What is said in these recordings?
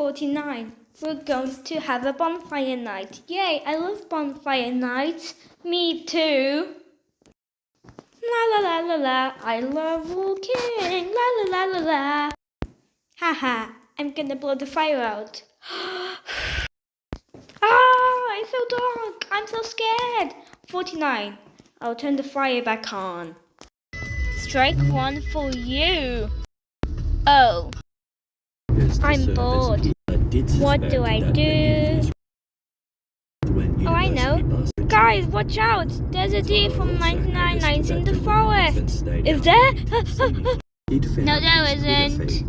49. We're going to have a bonfire night. Yay, I love bonfire nights. Me too. La la la la la, I love walking. La la la la la. Haha, I'm gonna blow the fire out. Ah, it's so dark. I'm so scared. 49. I'll turn the fire back on. Strike one for you. Oh, I'm bored. What do I do? Oh, I know. Guys, watch out! There's a deer from 99 Nights in the Forest. Is there? No, there isn't.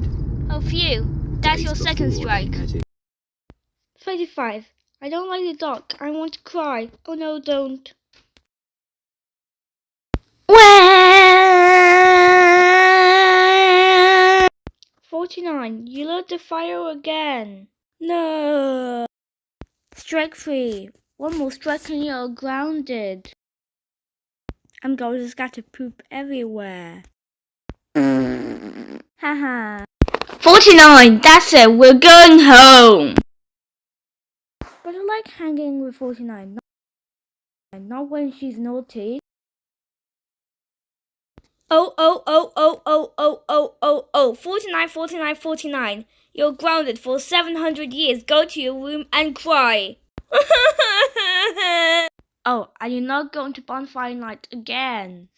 Oh, phew. That's your second strike. 35. I don't like the dark. I want to cry. Oh no, don't. 49. You lit the fire again. No. Strike 3. One more strike and you're grounded. I'm going to scatter poop everywhere. Haha. 49. That's it. We're going home. But I like hanging with 49. Not when she's naughty. Oh, 49, 49, 49. You're grounded for 700 years. Go to your room and cry. Oh, and you're not going to bonfire night again.